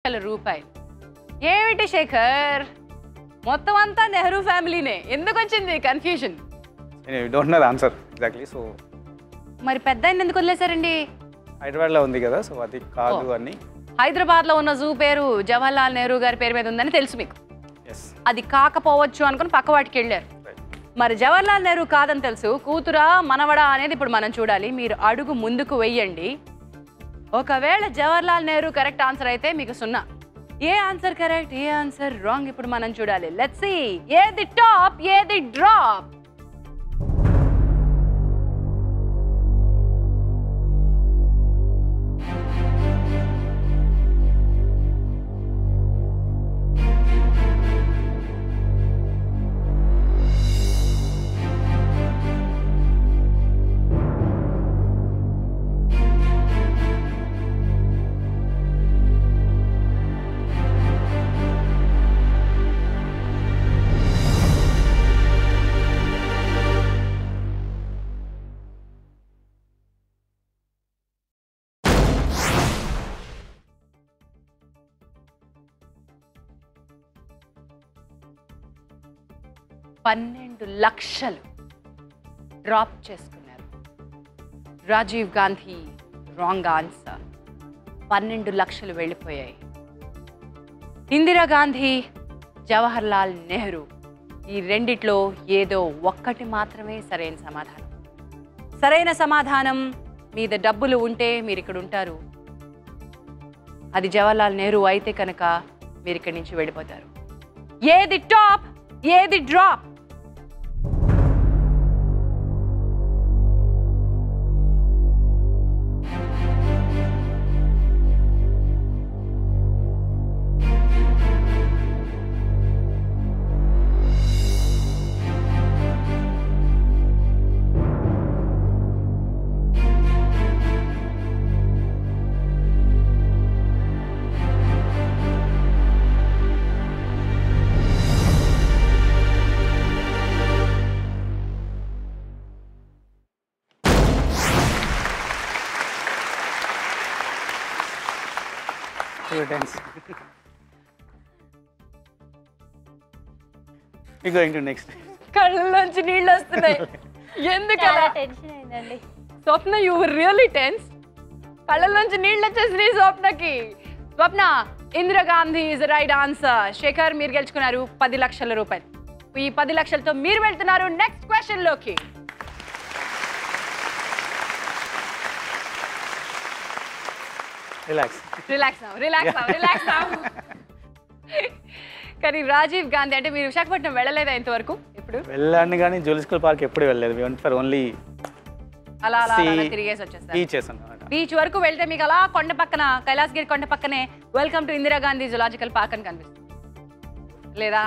లక్షల రూపాయలు. ఏమిటి శేఖర్, మొత్తం అంతా నెహ్రూ ఫ్యామిలీనే, ఎందుకు వచ్చింది confusion? Don't know the answer exactly. So మరి పెద్ద ఆయన ఎందుకు వదిలేశారండి? హైదరాబాద్లో ఉంది కదా, సో అది కాదు అని. హైదరాబాద్లో ఉన్న జూ పేరు జవహర్లాల్ నెహ్రూ గారి పేరు మీద ఉందని తెలుసు మీకు, అది కాకపోవచ్చు అనుకుని పక్క వాటికి వెళ్ళారు. మరి జవహర్లాల్ నెహ్రూ కాదని తెలుసు, కూతురా మనవడా అనేది ఇప్పుడు మనం చూడాలి. మీరు అడుగు ముందుకు వెయ్యండి. ఒకవేళ జవహర్లాల్ నెహ్రూ కరెక్ట్ ఆన్సర్ అయితే మీకు 0. ఏ ఆన్సర్ కరెక్ట్, ఏ ఆన్సర్ రాంగ్ ఇప్పుడు మనం చూడాలి. లెట్స్ సీ, ఏది టాప్ ఏది డ్రాప్. $12 లక్షలు డ్రాప్ చేసుకున్నారు. Rajiv Gandhi wrong answer. 12 లక్షలు వెళ్ళిపోయాయి. ఇందిరాగాంధీ, జవహర్లాల్ నెహ్రూ, ఈ రెండిట్లో ఏదో ఒక్కటి మాత్రమే సరైన సమాధానం. సరైన సమాధానం మీద డబ్బులు ఉంటే మీరు ఇక్కడ ఉంటారు. అది జవహర్లాల్ నెహ్రూ అయితే కనుక మీరు ఇక్కడి నుంచి వెళ్ళిపోతారు. ఏది టాప్ ఏది డ్రాప్? కళ్ళలోంచి నీళ్ళు వస్తున్నాయి. ఎందుకలా? టెన్షన్ అయిందండి స్వప్న. You were really tense. కళ్ళలోంచి నీళ్ళు వచ్చేసినాయి స్వప్నకి. స్వప్న, Indira Gandhi is right answer. Shekhar, మీరు గెలుచుకున్నారు 10 లక్షల రూపాయలు. ఈ 10 లక్షలతో మీరు వెళ్తున్నారు నెక్స్ట్ క్వశ్చన్ లోకి. కానీ రాజీవ్ గాంధీ అంటే మీరు విశాఖపట్నం వెళ్ళలేదా ఇంతవరకు? ఇప్పుడు వెళ్ళాను కానీ జూలిస్కల్ పార్క్ ఎప్పుడు వెళ్ళలేదు. వి వెంట్ ఫర్ ఓన్లీ అలా అలా తిరిగేసి వచ్చేస్తారు. బీచ్ వరకు వెళ్తే మీకు అలా కొండ పక్కన, కైలాసగిరి కొండ పక్కనే welcome to Indira Gandhi zoological park అని కనిపిస్తుంది. లేదా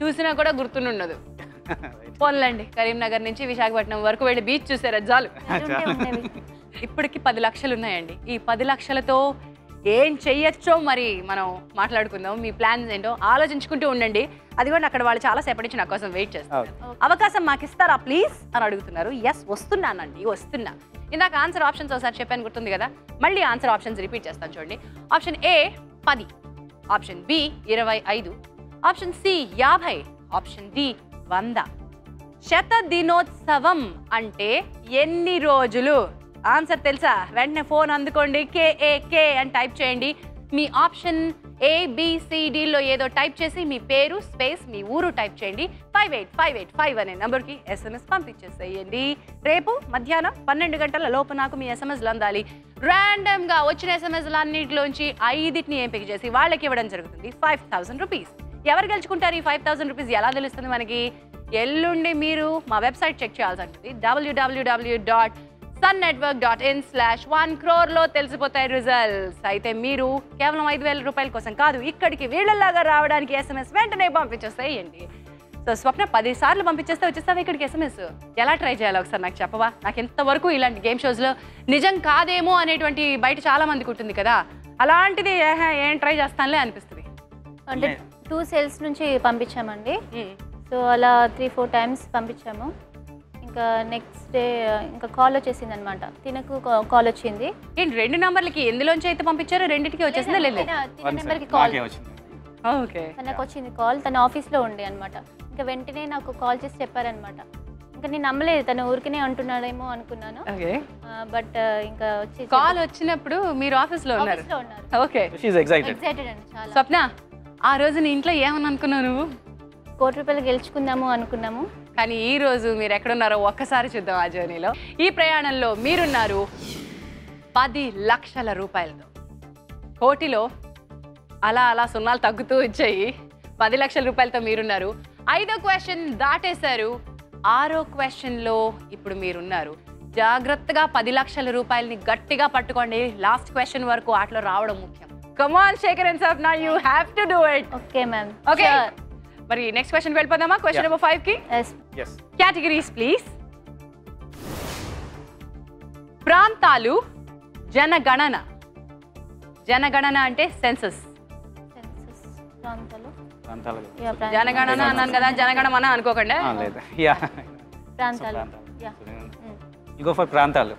చూసినా కూడా గుర్తుండదు. పోన్లండి, కరీంనగర్ నుంచి విశాఖపట్నం వరకు వెళ్ళి బీచ్ చూసారు, చాలు. ఇప్పటికి 10 లక్షలు ఉన్నాయండి. ఈ 10 లక్షలతో ఏం చెయ్యొచ్చో మరి మనం మాట్లాడుకుందాం. మీ ప్లాన్స్ ఏంటో ఆలోచించుకుంటూ ఉండండి. అది కూడా అక్కడ వాళ్ళు చాలా సేపటి నుంచి నా కోసం వెయిట్ చేస్తారు. అవకాశం మాకు ఇస్తారా ప్లీజ్ అని అడుగుతున్నారు. ఎస్, వస్తున్నానండి, వస్తున్నా. ఇందాక ఆన్సర్ ఆప్షన్స్ ఒకసారి చెప్పాను, గుర్తుంది కదా? మళ్ళీ ఆన్సర్ ఆప్షన్స్ రిపీట్ చేస్తాను చూడండి. Option A 10, option B 25, option C 50, option D 100. శత దినోత్సవం అంటే ఎన్ని రోజులు? ఆన్సర్ తెలుసా? వెంటనే ఫోన్ అందుకోండి, KAK అని టైప్ చేయండి. మీ ఆప్షన్ ABCDలో ఏదో టైప్ చేసి మీ పేరు స్పేస్ మీ ఊరు టైప్ చేయండి. 58585 అనే నెంబర్కి SMS పంపించేసేయండి. రేపు మధ్యాహ్నం 12 గంటల లోపు నాకు మీ SMSలు అందాలి. ర్యాండమ్గా వచ్చిన SMSలన్నింటిలోంచి 5ని ఎంపిక చేసి వాళ్ళకి ఇవ్వడం జరుగుతుంది. 5000 రూపీస్. ఎవరు గెలుచుకుంటారు ఈ 5000 రూపీస్? ఎలా తెలుస్తుంది మనకి? ఎల్లుండి మీరు మా వెబ్సైట్ చెక్ చేయాల్సి ఉంటుంది. www.sunnetwork.in/1 crore తెలిసిపోతాయి రిజల్ట్స్. అయితే మీరు కేవలం 5000 రూపాయల కోసం కాదు, ఇక్కడికి వీళ్ళలాగా రావడానికి SMS వెంటనే పంపించేసేయండి. సో స్వప్న 10 సార్లు పంపించేస్తే వచ్చేస్తావా ఇక్కడికి SMS? ఎలా ట్రై చేయాలి ఒకసారి నాకు చెప్పవా? నాకు ఎంతవరకు ఇలాంటి గేమ్ షోస్లో నిజం కాదేమో అనేటువంటి బయట చాలా మందికి ఉంటుంది కదా, అలాంటిది ఏం ట్రై చేస్తానులే అనిపిస్తుంది. అంటే 2 సెల్స్ నుంచి పంపించామండి. సో అలా 3-4 టైమ్స్ పంపించాము. ఇంకా నెక్స్ట్ డే ఇంకా కాల్ వచ్చేసింది అనమాట. తినకు కాల్ వచ్చింది. ఏంటి 2 నంబర్లకి ఎందులోంచి అయితే పంపించారో రెండింటికి వచ్చేసిందా లేదు? తిన నెంబర్కి కాల్ ఓకే. తనకు వచ్చింది కాల్. తన ఆఫీస్లో ఉండే అనమాట. ఇంకా వెంటనే నాకు కాల్ చేసి చెప్పారనమాట. ఇంకా నేను నమ్మలేదు, తన ఊరికనే అంటున్నాడేమో అనుకున్నాను. బట్ ఇంకా వచ్చి కాల్ వచ్చినప్పుడు మీరు ఆఫీస్లో ఉన్నారు. ఓకే. ఎక్సైటెడ్ అండి చాలా. స్వప్న, ఆ రోజు నీ ఇంట్లో ఏమని అనుకున్నావు నువ్వు? ₹1,00,00,000 గెలుచుకుందాము అనుకున్నాము. కానీ ఈ రోజు మీరు ఎక్కడున్నారో ఒక్కసారి చూద్దాం. ఆ జర్నీలో ఈ ప్రయాణంలో మీరున్నారు 10 లక్షల రూపాయలతో. కోటిలో అలా అలా సున్నాలు తగ్గుతూ వచ్చాయి. 10 లక్షల రూపాయలతో మీరున్నారు. 5వ క్వశ్చన్ దాటేశారు. 6వ క్వశ్చన్లో ఇప్పుడు మీరున్నారు. జాగ్రత్తగా 10 లక్షల రూపాయలని గట్టిగా పట్టుకోండి. లాస్ట్ క్వశ్చన్ వరకు ఆటలో రావడం ముఖ్యం. Come on Shekhar and Sapna, you have to do it. Okay ma'am. Okay, మరి నెక్స్ట్ క్వశ్చన్ వెళ్ళిపోదామా? క్వశ్చన్ నెంబర్ 5 కి. Categories please. ప్రాంతాలు, జనగణన. జనగణన అంటే సెన్సస్. జనగణన అన్నాను కదా, జనగణమన అనుకోకండి. ప్రాంతాలు. ప్రాంతాలు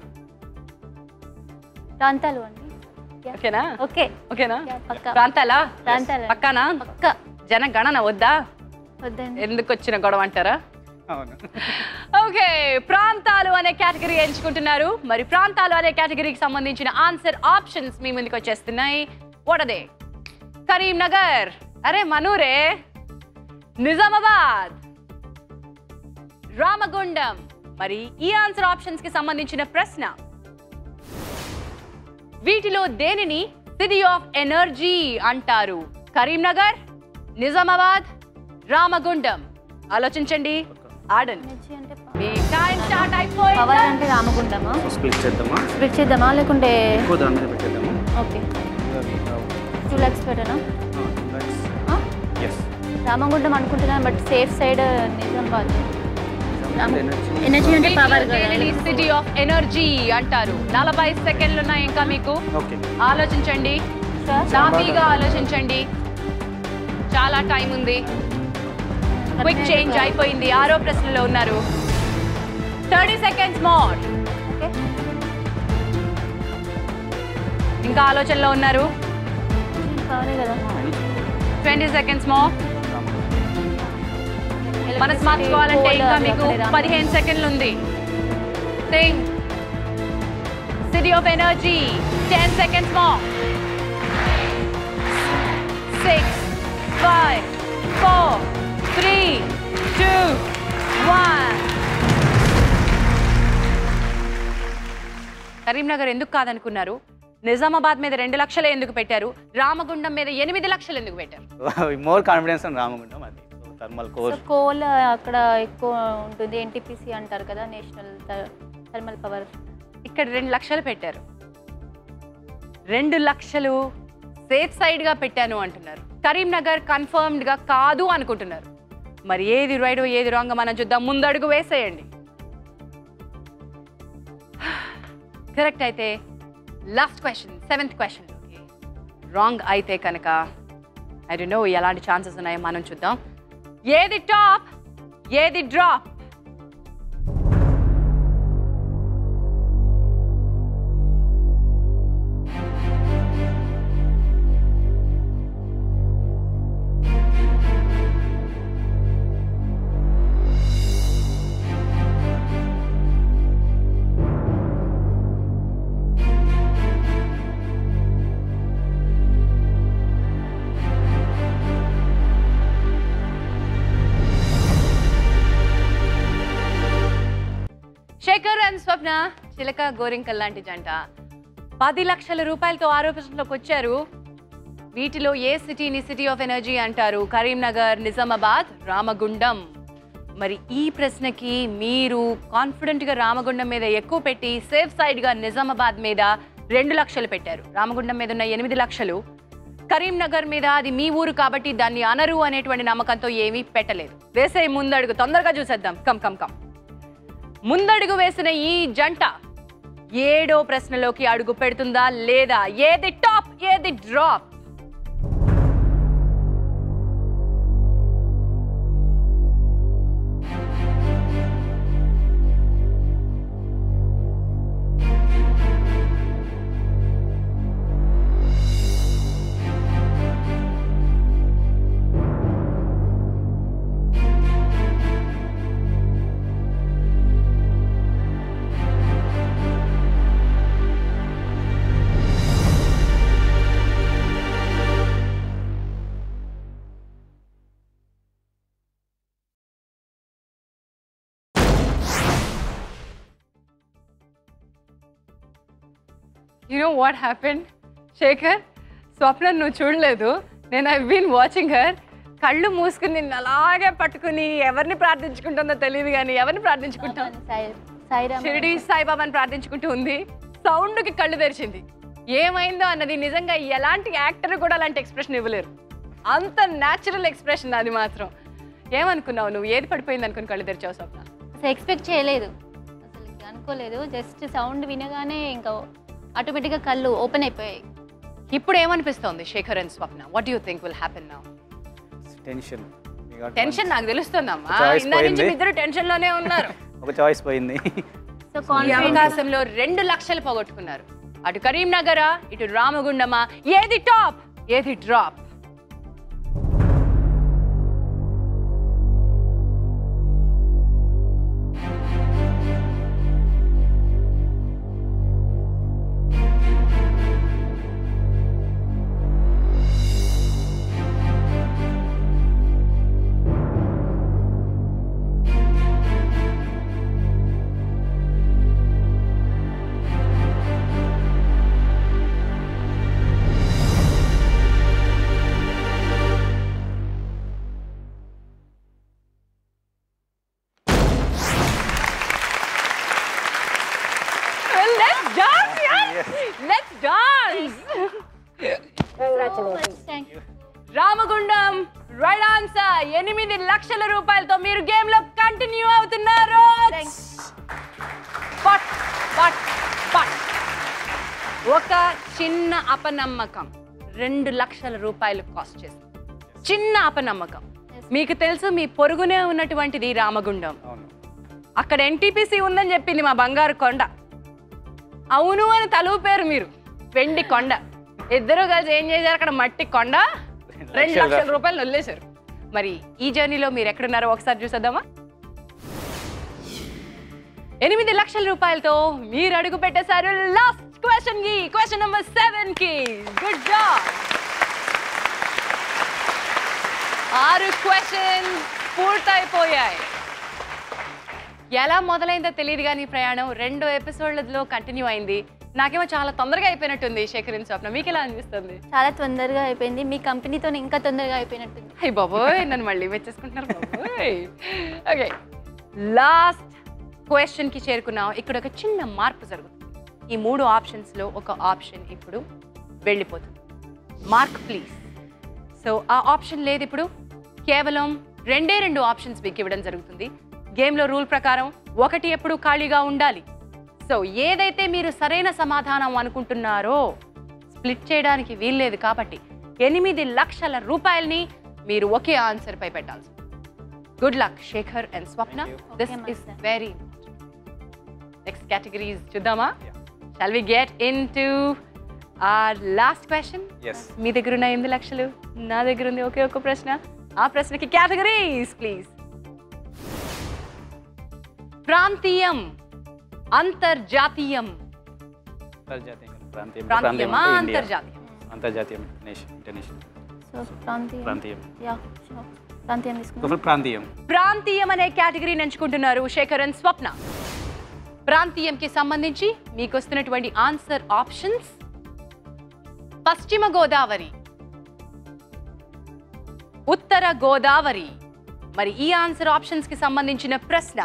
ప్రాంతాలు అండి. ఓకేనా? ఓకే. ఓకేనా? ప్రాంతాలా? ప్రాంతాలు పక్కనా? పక్క. జనగణన వద్దా? వద్దండి. ఎందుకు వచ్చిన గొడవ అంటారా? అవును. ఓకే, ప్రాంతాలు అనే కేటగిరీ ఎంచుకుంటున్నారు. మరి ప్రాంతాలు అనే కేటగిరీకి సంబంధించిన ఆన్సర్ ఆప్షన్స్ మీ ముందుకు వచ్చేస్తున్నాయి. వడదే, కరీంనగర్, అరే మనూరే, నిజామాబాద్, రామగుండం. మరి ఈ ఆన్సర్ ఆప్షన్స్ కి సంబంధించిన ప్రశ్న, వీటిలో దేనిని సిటీ ఆఫ్ ఎనర్జీ అంటారు? కరీంనగర్, నిజామాబాద్, రామగుండం. ఆలోచించండి, ఆడండి. మీ టైం స్టార్ట్ అయిపోయింది. పవర్ అంటే రామగుండమా? స్ప్లిట్ చేద్దామా? స్ప్లిట్ చేద్దామా లేకుంటే ఎక్కువ దాని మీద పెట్టేద్దాము. ఓకే. 2 lakhs పెట్టనా? రామగుండం అనుకుంటున్నాను, but safe side Nizamabad. Energy అంటే పవర్. సిటీ ఆఫ్ ఎనర్జీ అంటారు. 40 సెకండ్లు ఉన్నాయి ఇంకా మీకు. ఆలోచించండి, సాఫీగా ఆలోచించండి. చాలా టైం ఉంది. క్విక్ చేంజ్ అయిపోయింది. 6వ ప్రశ్నలో ఉన్నారు. 30 seconds మోర్. ఇంకా ఆలోచనలో ఉన్నారు. 20 seconds మోర్. మనసు మార్చుకోవాలంటే ఇంకా మీకు 15 సెకండ్లు ఉంది. Think. City of energy. 10 seconds more. 6, 5, 4, 3, 2, 1. Karimnagar ఎందుకు కాదనుకున్నారు? నిజామాబాద్ మీద 2 లక్షలు ఎందుకు పెట్టారు? రామగుండం మీద 8 లక్షలు ఎందుకు పెట్టారు? మోర్ కాన్ఫిడెన్స్ అని రామగుండం. అది థర్మల్ కోర్. కోల్ అక్కడ ఎక్కువ ఉంటుంది. ఎన్టీపీసీ అంటారు కదా, నేషనల్ థర్మల్ పవర్. ఇక్కడ 2 లక్షలు పెట్టారు. 2 లక్షలు సేఫ్ సైడ్ గా పెట్టాను అంటున్నారు. కరీంనగర్ కన్ఫర్మ్డ్ గా కాదు అనుకుంటున్నారు. మరి ఏది రైట్ ఏది రాంగ్ మనం చూద్దాం. ముందడుగు వేసేయండి. కరెక్ట్ అయితే last question, 7th question. Wrong అయితే కనుక ఐ డోంట్ నో ఎలాంటి ఛాన్సెస్ ఉన్నాయో మనం చూద్దాం. ఏది టాప్, ఏది డ్రాప్? శేఖర్ అండ్ స్వప్న, చిలక గోరింకల్ లాంటి జంట 10 లక్షల రూపాయలతో ఆరోపణలోకి వచ్చారు. వీటిలో ఏ సిటీని సిటీ ఆఫ్ ఎనర్జీ అంటారు? కరీంనగర్, నిజామాబాద్, రామగుండం. మరి ఈ ప్రశ్నకి మీరు కాన్ఫిడెంట్గా రామగుండం మీద ఎక్కువ పెట్టి సేఫ్ సైడ్గా నిజామాబాద్ మీద 2 లక్షలు పెట్టారు. రామగుండం మీద ఉన్న 8 లక్షలు. కరీంనగర్ మీద అది మీ ఊరు కాబట్టి దాన్ని అనరు అనేటువంటి నమ్మకంతో ఏమీ పెట్టలేదు. వేసే ముందడుగు తొందరగా చూసేద్దాం. Come come come. ముందడుగు వేసిన ఈ జంట 7వ ప్రశ్నలోకి అడుగు పెడుతుందా లేదా? ఏది టాప్, ఏది drop? You know what happened Shekhar, Swapna నువ్వు చూడలేదు, నేను ఐ బీన్ వాచింగ్ హర్. కళ్ళు మూసుకుని నిన్ను అలాగే పట్టుకుని ఎవరిని ప్రార్థించుకుంటుందో తెలియదు కానీ ఎవరిని ప్రార్థించుకుంటాం, షిరిడి సాయిబాబాని ప్రార్థించుకుంటూ ఉంది. సౌండ్కి కళ్ళు తెరిచింది. ఏమైందో అన్నది నిజంగా ఎలాంటి యాక్టర్ కూడా అలాంటి ఎక్స్ప్రెషన్ ఇవ్వలేరు, అంత న్యాచురల్ ఎక్స్ప్రెషన్ అది మాత్రం. ఏమనుకున్నావు నువ్వు? ఏది పడిపోయింది అనుకుని కళ్ళు తెరిచావు స్వప్న? అసలు ఎక్స్పెక్ట్ చేయలేదు, అసలు అనుకోలేదు. జస్ట్ సౌండ్ వినగానే ఇంకా ఆటోమేటిక్గా కళ్ళు ఓపెన్ అయిపోయాయి. ఇప్పుడు ఏమనిపిస్తోంది Shekhar and Swapna? What you think will happen now? Tension. Tension నాకు తెలుస్తుందమ్మా, Choice ఇందా నుంచి పోయింది. ఇద్దరు టెన్షన్ లోనే ఉన్నారు. ఒక చాయిస్ పోయింది. సో ఈ కాన్ఫిడెంట్ అవకాశంలో 2 లక్షలు పోగొట్టుకున్నారు. అటు కరీంనగరా ఇటు రామగుండమా, ఏది టాప్ ఏది drop? Let's dance. Ramagundam right answer. 8 లక్షల రూపాయలతో మీరు గేమ్ లో కంటిన్యూ అవుతున్నారు. బట్ బట్ బట్ ఒక చిన్న అపనమ్మకం 2 లక్షల రూపాయలు కాస్ట్ చేస్తుంది. చిన్న అపనమ్మకం. మీకు తెలుసు మీ పొరుగునే ఉన్నటువంటిది రామగుండం, అక్కడ ఎన్టీపీసీ ఉందని చెప్పింది మా బంగారు కొండ. అవును అని తలూపారు మీరు, వెండి కొండ. ఇద్దరు కలిసి ఏం చేశారు? అక్కడ మట్టి కొండ 2 లక్షల రూపాయలు వదిలేశారు. మరి ఈ జర్నీలో మీరు ఎక్కడున్నారో ఒకసారి చూసేద్దామా? 8 లక్షల రూపాయలతో మీరు అడుగు పెట్టేశారు లాస్ట్ క్వశ్చన్ కి, క్వశ్చన్ నెంబర్ 7 కి. Good job. 6 క్వశ్చన్స్ పూర్తయిపోయాయి. ఎలా మొదలైందో తెలియదు కానీ ప్రయాణం 2 ఎపిసోడ్లలో కంటిన్యూ అయింది. నాకేమో చాలా తొందరగా అయిపోయినట్టుంది. శేఖర్ అండ్ స్వప్న, మీకు ఎలా అనిపిస్తుంది? చాలా తొందరగా అయిపోయింది. మీ కంపెనీతో ఇంకా తొందరగా అయిపోయినట్టుంది. అయ్యి బాబోయ్, నన్ను మళ్ళీ మెచ్చేసుకుంటున్నారు బాబోయ్. ఓకే, లాస్ట్ క్వశ్చన్కి చేరుకున్నాం. ఇక్కడ ఒక చిన్న మార్పు జరుగుతుంది. ఈ 3 ఆప్షన్స్లో ఒక ఆప్షన్ ఇప్పుడు వెళ్ళిపోతుంది. Mark please. సో ఆ ఆప్షన్ లేదు ఇప్పుడు. కేవలం 2 ఆప్షన్స్ మీకు ఇవ్వడం జరుగుతుంది. గేమ్లో రూల్ ప్రకారం 1 ఎప్పుడు ఖాళీగా ఉండాలి. సో ఏదైతే మీరు సరైన సమాధానం అనుకుంటున్నారో స్ప్లిట్ చేయడానికి వీల్లేదు. కాబట్టి 8 లక్షల రూపాయలని మీరు ఒకే ఆన్సర్ పై పెట్టాల్సి. Good luck Shekhar and Swapna. This is very next categories చూద్దామా? Shall we get into our last question? మీ దగ్గర ఉన్న 8 లక్షలు, నా దగ్గర ఉంది ఒకే ఒక ప్రశ్న. ఆ ప్రశ్నకి కేటగిరీస్ ప్లీజ్. ప్రాంతీయం, అంతర్జాతీయం. ప్రాంతీయమా అంతర్జాతీయం? అంతర్జాతీయం, ఇంటర్నేషనల్. సో ప్రాంతీయం. యా, ప్రాంతీయం తీసుకుందాం. ప్రాంతీయం అనే కేటగిరీని ఎంచుకుంటున్నారు శేఖర్ అండ్ స్వప్న. ప్రాంతీయంకి సంబంధించి మీకు వస్తున్నటువంటి ఆన్సర్ ఆప్షన్స్: పశ్చిమ గోదావరి, ఉత్తర గోదావరి. మరి ఈ ఆన్సర్ ఆప్షన్స్ కి సంబంధించిన ప్రశ్న: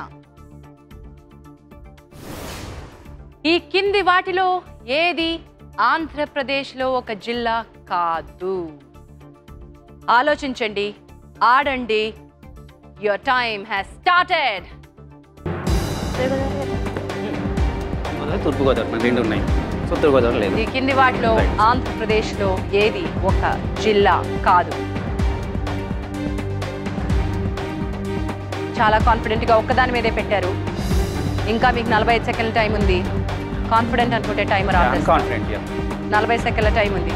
ఈ కింది వాటిలో ఏది ఆంధ్రప్రదేశ్లో ఒక జిల్లా కాదు? ఆలోచించండి, ఆడండి. Your time has started. తూర్పుగోదావరి 2 ఉన్నాయి, ఉత్తర గోదావరి లేదు. ఈ కింది వాటిలో ఆంధ్రప్రదేశ్లో ఏది ఒక జిల్లా కాదు? చాలా కాన్ఫిడెంట్గా ఒక్కదాని మీదే పెట్టారు. ఇంకా మీకు 45 సెకండ్ల టైం ఉంది. కాన్ఫిడెంట్ అనుకుంటే టైమర్ ఆఫ్ చేస్తాను. 40 సెకండ్ల టైం ఉంది.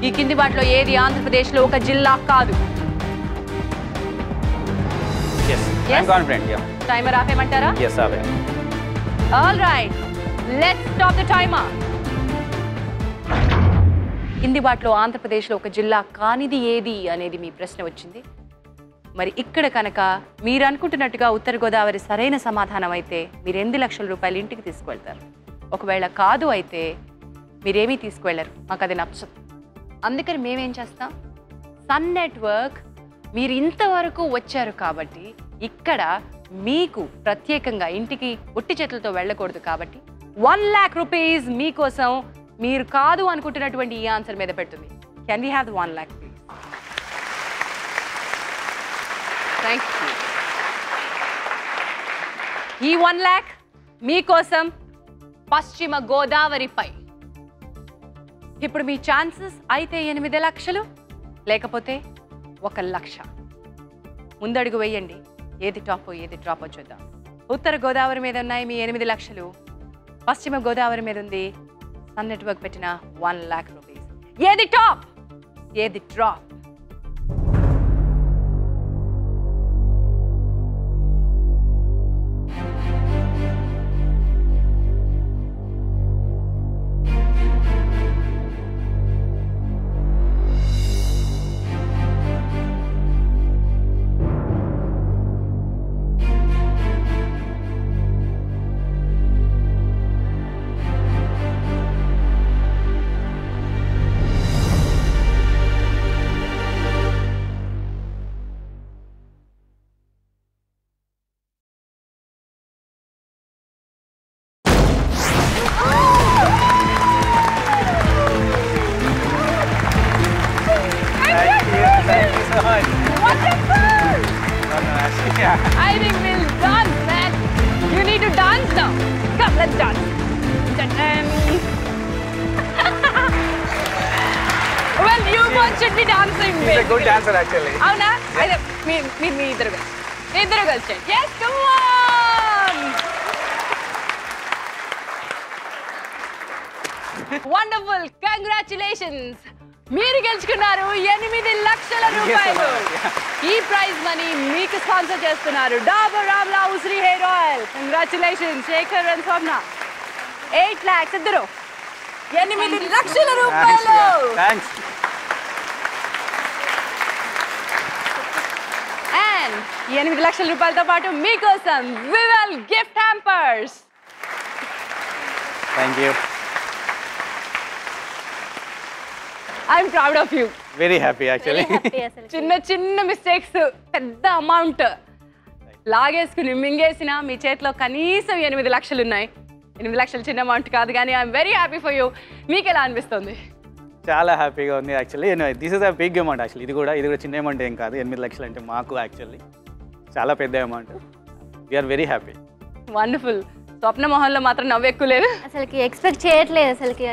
ఈ కింది వాటిలో ఏది ఆంధ్రప్రదేశ్లో ఒక జిల్లా కాదు? టైమర్ ఆపేయమంటారా? All right, let's stop the timer. కింది వాటిలో ఆంధ్రప్రదేశ్లో ఒక జిల్లా కానిది ఏది అనేది మీ ప్రశ్న వచ్చింది. మరి ఇక్కడ కనుక మీరు అనుకుంటున్నట్టుగా ఉత్తర గోదావరి సరైన సమాధానం అయితే మీరు 8 లక్షల రూపాయలు ఇంటికి తీసుకువెళ్తారు. ఒకవేళ కాదు అయితే మీరేమీ తీసుకువెళ్ళరు, మాకు అది నచ్చదు. అందుకని మేమేం చేస్తాం, సన్ నెట్వర్క్ మీరు ఇంతవరకు వచ్చారు కాబట్టి ఇక్కడ మీకు ప్రత్యేకంగా ఇంటికి ఒట్టి చేతులతో వెళ్ళకూడదు కాబట్టి 1 lakh rupees మీకోసం మీరు కాదు అనుకుంటున్నటువంటి ఈ ఆన్సర్ మీద పెడుతుంది. Can we have 1 lakh please? Thank you. ఈ 1 lakh మీకోసం పశ్చిమ గోదావరిపై. ఇప్పుడు మీ ఛాన్సెస్ అయితే 8 లక్షలు, లేకపోతే 1 లక్ష. ముందడుగు వేయండి, ఏది టాప్ ఏది డ్రాప్ చూద్దాం. ఉత్తర గోదావరి మీద ఉన్నాయి మీ 8 లక్షలు, పశ్చిమ గోదావరి మీద ఉంది సన్ నెట్వర్క్ పెట్టిన 1 lakh rupees. ఏది టాప్ ఏది drop? I think we'll dance, man. You need to dance now. Come, let's dance. Well, you both should be dancing. He's a good dancer actually. Avuna? Me iddaru కలిసి. Yes, come on. Wonderful. Congratulations. మీరు గెలుచుకున్నారు 8 లక్షల రూపాయలు. ఈ prize money మీకు sponsor చేస్తున్నారు డాబర్ ఆమ్లా ఉసిరి hair oil. Congratulations Shekhar and Swarna. 8 lakhs ఇద్దరు 8 లక్షల రూపాయలు. థాంక్స్. అండ్ 8 లక్షల రూపాయలతో పాటు మీకోసం Vivel gift hampers. Thank you. I'm proud of you. Very happy actually. చిన్న మిస్టేక్స్ పెద్ద అమౌంట్ లాగేసుకుని మింగేసిన మీ చేతిలో కనీసం 8 లక్షలు ఉన్నాయి. 8 లక్షలు చిన్న అమౌంట్ కాదు, కానీ I'm very happy for you. మీకు ఎలా అనిపిస్తుంది? చాలా హ్యాపీగా ఉంది actually. This is a big amount actually. ఇది కూడా చిన్న అమౌంట్ ఏం కాదు. 8 లక్షలు అంటే మాకు యాక్చువల్లీ చాలా పెద్ద amount. We're very happy. Wonderful. Swapna మొహంలో మాత్రం నవ్వు ఎక్కువ లేదు. అసలుకి ఎక్స్పెక్ట్ చేయట్లేదు అసలుకి.